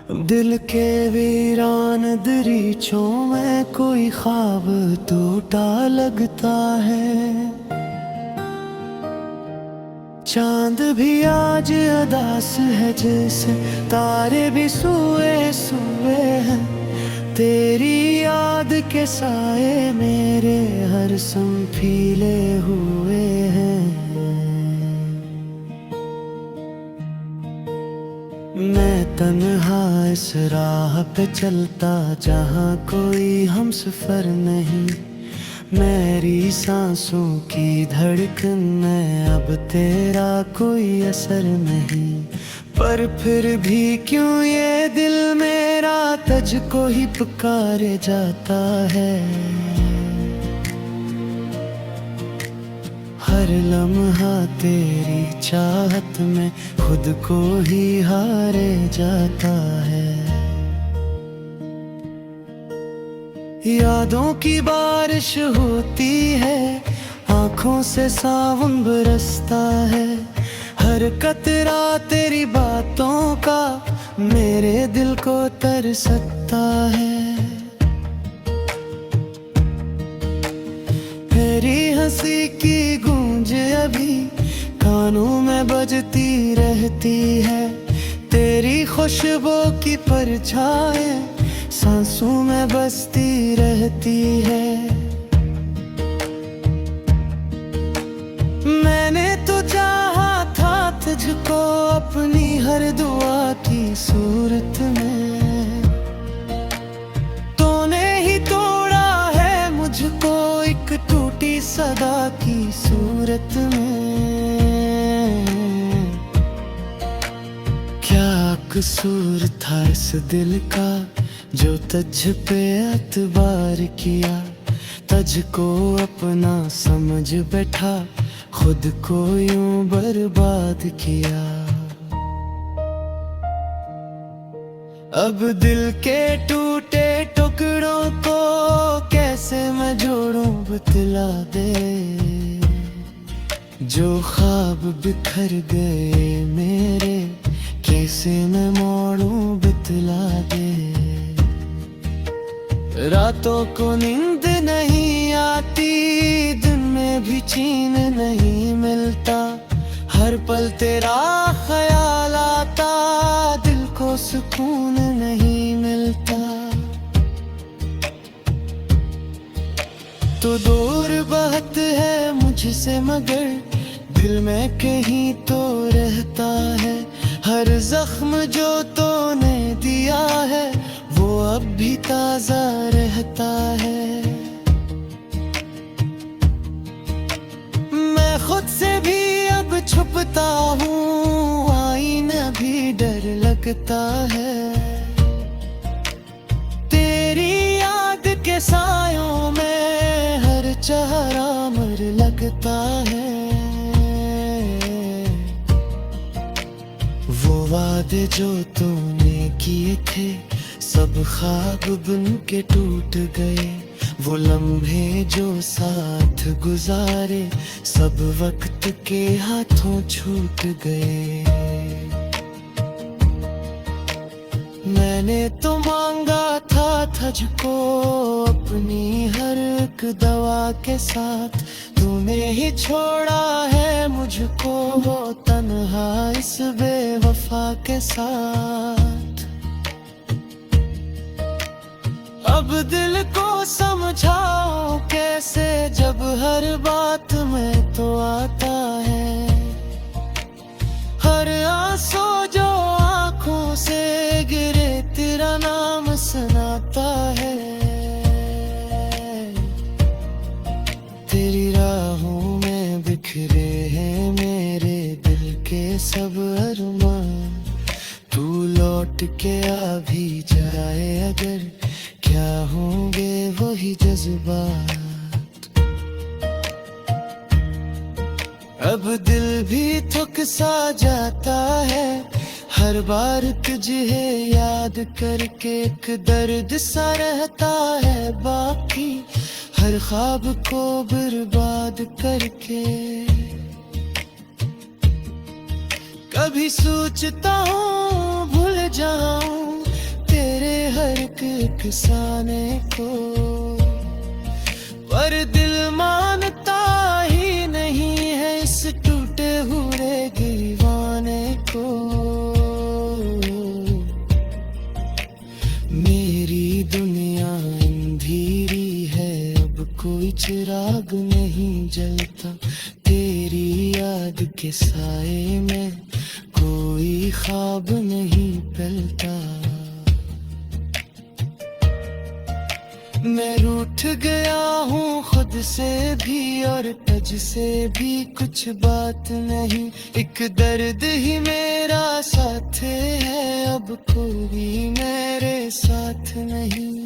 दिल के वीरान दरीचों में कोई ख्वाब टूटा लगता है। चांद भी आज अदास है जैसे तारे भी सोए सोए हैं। तेरी याद के साए मेरे हर संफीले हुए हैं। मैं तन्हा इस राह पे चलता जहाँ कोई हमसफर नहीं। मेरी सांसों की धड़कन में अब तेरा कोई असर नहीं। पर फिर भी क्यों ये दिल मेरा तुझको ही पुकारे जाता है। हर लम्हा तेरी चाहत में खुद को ही हारे जाता है। यादों की बारिश होती है, आँखों से सावन बरसता है। हर कतरा तेरी बातों का मेरे दिल को तरसता है। तेरी हंसी की गूंज अभी कानों में बजती रहती है। तेरी खुशबू की परछाएं सांसों में बसती रहती है। मैंने तो चाहा था तुझको अपनी हर दुआ की सूरत में। तूने ही तोड़ा है मुझको एक टूटी सदा की सूरत में। क्या कसूर था इस दिल का जो तुझ पे एतबार किया। तुझको अपना समझ बैठा, खुद को यूं बर्बाद किया। अब दिल के टूटे टुकड़ों को कैसे मैं जोड़ूं बतला दे। जो ख्वाब बिखर गए मेरे कैसे मैं मोड़ूं बतला दे। रातों को नींद नहीं आती, दिन में भी चैन नहीं मिलता। हर पल तेरा ख्याल आता, दिल को सुकून नहीं मिलता। तो दूर बहुत है मुझसे मगर दिल में कहीं तो रहता है। हर जख्म जो तूने दिया है वो अब भी ताजा रहता है। मैं खुद से भी अब छुपता हूँ, आईना भी डर लगता है। तेरी याद के सायों में हर चेहरा मर लगता है। वो वादे जो तूने किए थे सब ख्वाब बन के टूट गए। वो लम्हे जो साथ गुजारे सब वक्त के हाथों छूट गए। मैंने तो मांगा था तुझको अपनी हर एक दवा के साथ। तूने ही छोड़ा है मुझको वो तन्हा इस बेवफा के साथ। अब दिल को समझाओ कैसे जब हर बात में तो आता है। हर आंसू जो आंखों से गिरे तेरा नाम सुनाता है। तेरी राहों में बिखरे हैं मेरे दिल के सब अरमान। तू लौट के आ भी जाए अगर क्या होंगे वही जज्बात। अब दिल भी थक सा जाता है हर बार तुझे याद करके। एक दर्द सा रहता है बाकी हर ख्वाब को बर्बाद करके। कभी सोचता हूँ भूल जाऊं हर एक अफसाने को, पर दिल मानता ही नहीं है इस टूटे हुए दीवाने को। मेरी दुनिया अंधेरी है, अब कोई चिराग नहीं जलता, तेरी याद के साए में कोई ख्वाब नहीं पलता। मैं रूठ गया हूँ खुद से भी और तुझ से भी, कुछ बात नहीं, एक दर्द ही मेरा साथ है, अब कोई मेरे साथ नहीं।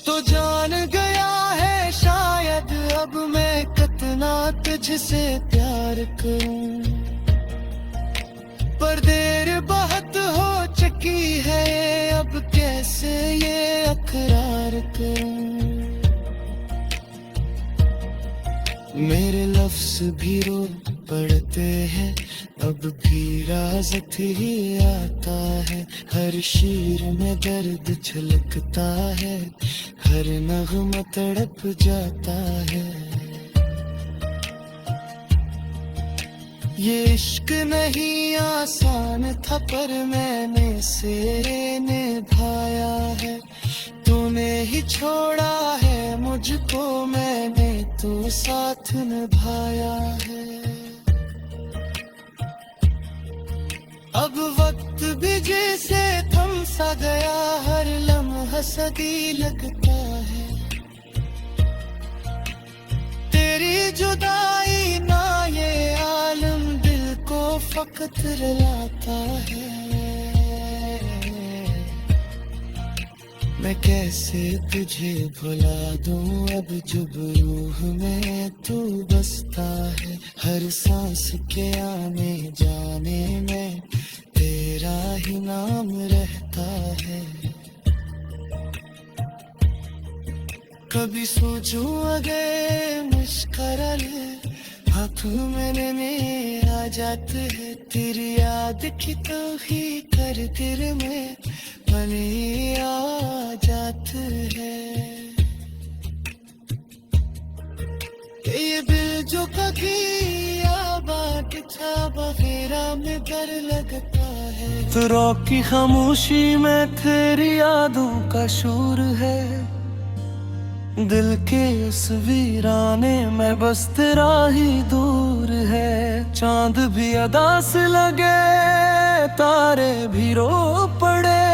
तो जान गया है शायद अब मैं कितना तुझसे प्यार करूं, पर देर बहुत हो चुकी है, अब कैसे ये अकरार करूं। मेरे लफ्ज भी रो पड़ते हैं, अब भी राज़त ही आता है, हर शेर में दर्द छलकता है, हर नग़्मा तड़प जाता है। ये इश्क नहीं आसान था, पर मैंने इसे निभाया है, तूने ही छोड़ा है मुझको, मैंने तो साथ निभाया है। अब वक्त भी जैसे थम सा गया, हर लम्हा सदी लगता है, तेरी जुदाई ना ये आलम दिल को फकत रुलाता है। मैं कैसे तुझे भुला दूं अब जब रूह में तू बसता है, हर सांस के आने जाने में तेरा ही नाम रहता है। कभी सोचूं अगर मुस्कुरा ले, आँखों में नैने आ जाते हैं, तेरी याद की तो ही कर दिल में भले आ जाते हैं। ये दिल जो कभी आबाद था, वगैरह में डर लगता है, फिरों की खामोशी में तेरी यादों का शोर है, दिल के इस वीराने में बस तेरा ही दूर है। चांद भी अदा से लगे, तारे भी रो पड़े,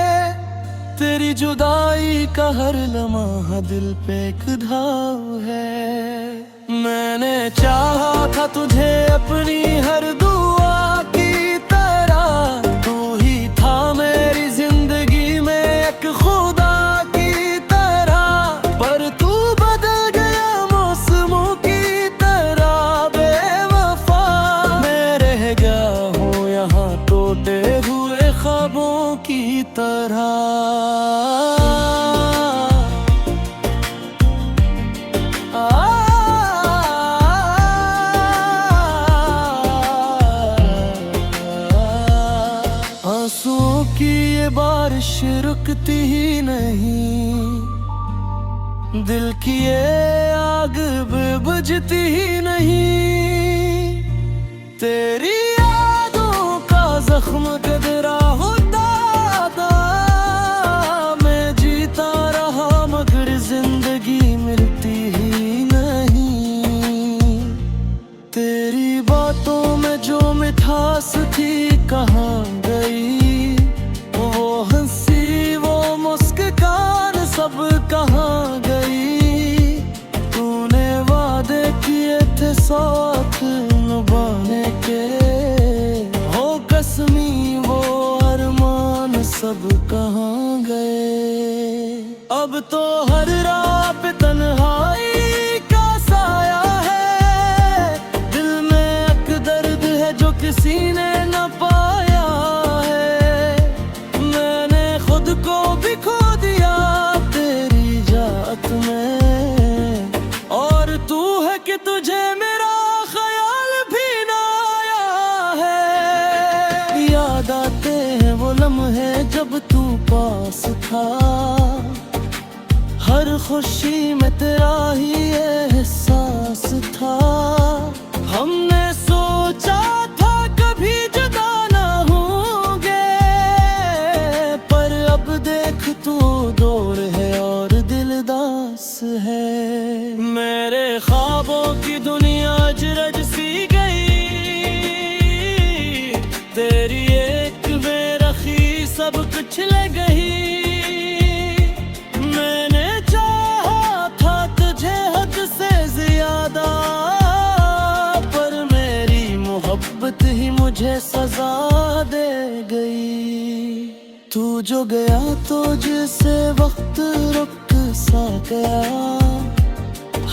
तेरी जुदाई का हर लम्हा दिल पे एक घाव है। मैंने चाहा था तुझे अपनी हर दुआ की तरह, तू ही था मेरी जिंदगी में एक खुदा की तरह, पर तू बदल गया मौसमों की तरह बेवफा। मैं रह गया हूँ यहाँ टूटे हुए ख्वाबों की तरह। आंसुओं की ये बारिश रुकती ही नहीं, दिल की ये आग भी बुझती ही नहीं, तेरी यादों का जख्म कदरा होता था। मैं जीता रहा मगर जिंदगी मिलती ही नहीं, तेरी बातों में जो मिठास थी कहाँ गई, वो हंसी वो मुस्कान सब कहाँ गई। तूने वादे किए थे साथ निभाने के, हो कसमी वो अरमान सब कहाँ गए। अब तो हर राह पे तन्हाई का साया है, दिल में एक दर्द है जो किसी ने न पाया है। मैंने खुद को भी खो दिया तेरी जात में, और तू है कि तुझे मेरा ख्याल भी ना आया है। याद आते हैं वो लम्हे जब तू पास था, हर खुशी में तेरा ही एहसास था। हमने सोचा था कभी जुदा ना होंगे, पर अब देख तू दूर है और दिलदास है। मेरे ख्वाबों की दुनिया अजरज सी गई, तेरी एक बेरखी सब कुछ ले गई। मैंने चाहा था तुझे हद से ज्यादा, पर मेरी मोहब्बत ही मुझे सजा दे गई। तू जो गया तो जिसे वक्त रुक सा गया,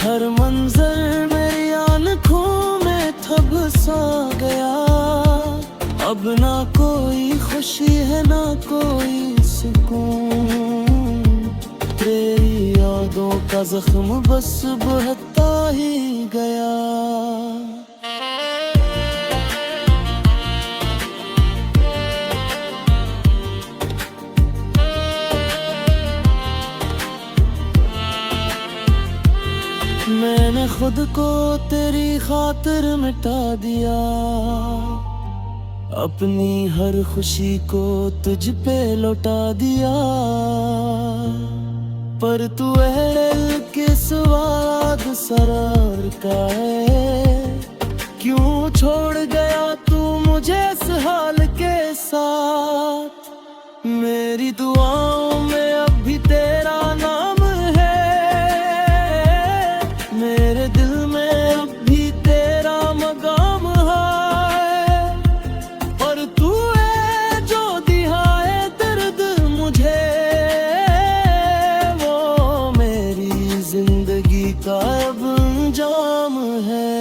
हर मंजर मेरी आंखों में थब सा गया। अब ना कोई खुशी है ना कोई सुकून, तेरी यादों का जख्म बस बहता ही गया। मैंने खुद को तेरी खातिर मिटा दिया, अपनी हर खुशी को तुझ पे लौटा दिया। पर तू अहल के स्वाद सरार का है, क्यों छोड़ गया तू मुझे इस हाल के साथ। मेरी दुआओं में अब भी तेरा नाम है, मेरे दिल में अब भी तेरा मकाम है। पर तू है जो दिहाए दर्द मुझे, वो मेरी जिंदगी का अब अंजाम है।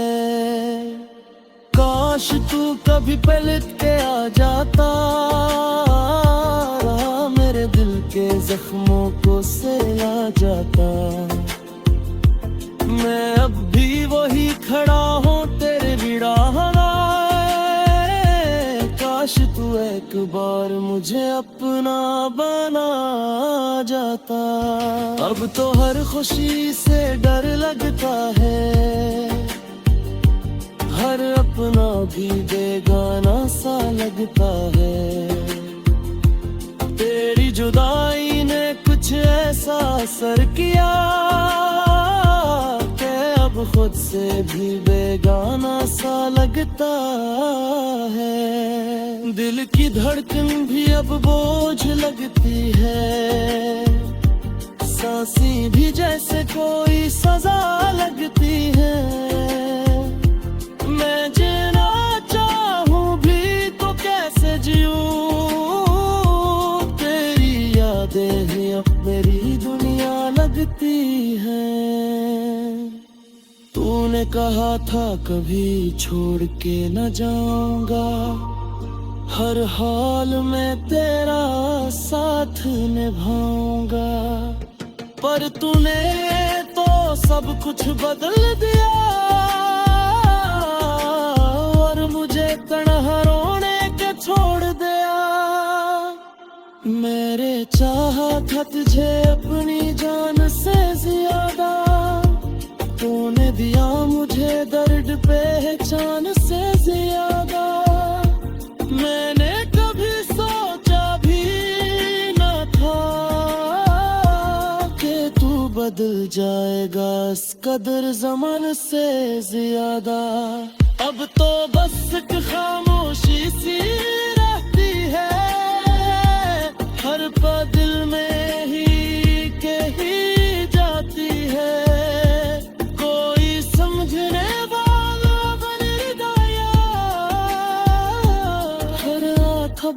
काश तू कभी पलट के आ जाता, मेरे दिल के जख्मों को सिला जाता। मैं अब भी वही खड़ा हूँ तेरे बिड़ाना, काश तू एक बार मुझे अपना बना जाता। अब तो हर खुशी से डर लगता है, हर अपना भी बेगाना सा लगता है। तेरी जुदाई ने कुछ ऐसा असर किया, खुद से भी बेगाना सा लगता है। दिल की धड़कन भी अब बोझ लगती है, सांसें भी जैसे कोई सजा लगती है। मैं जीना चाहूं भी तो कैसे जीऊं, तेरी यादें ही अब मेरी दुनिया लगती है। तूने कहा था कभी छोड़ के न जाऊंगा, हर हाल में तेरा साथ निभाऊंगा। पर तूने तो सब कुछ बदल दिया, और मुझे तन्हा रोने के छोड़ दिया। मेरे चाहा था तुझे अपनी जान से ज्यादा, तूने दिया मुझे दर्द पहचान से ज्यादा। मैंने कभी सोचा भी न था कि तू बदल जाएगा इस कदर ज़माने से ज्यादा। अब तो बस एक खामोशी सी रहती है, हर पल दिल में ही के ही जाती है।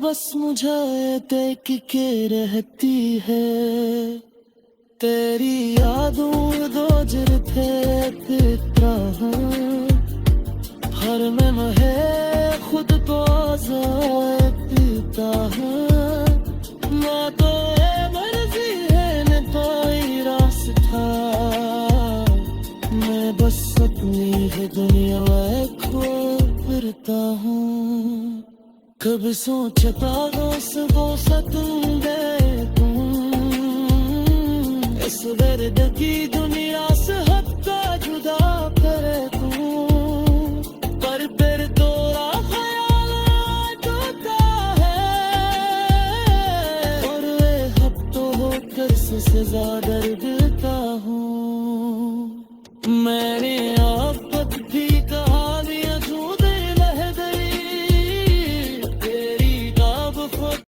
बस मुझे देख के रहती है, तेरी यादों दो जर थे पिता, हर में है खुद को आज़ाद पीता है। ना तो ये मर्जी है न कोई रास्ता, मैं बस अपनी है दुनिया खो फिरता हूँ। कब सोचता वो सा तुम गए तुम इस दर्द की दुनिया से हद जुदा करे तुम पर फिर दोरा ख्याल आता है और वे हफ्तों होकर से ज्यादा डरता हूँ मैंने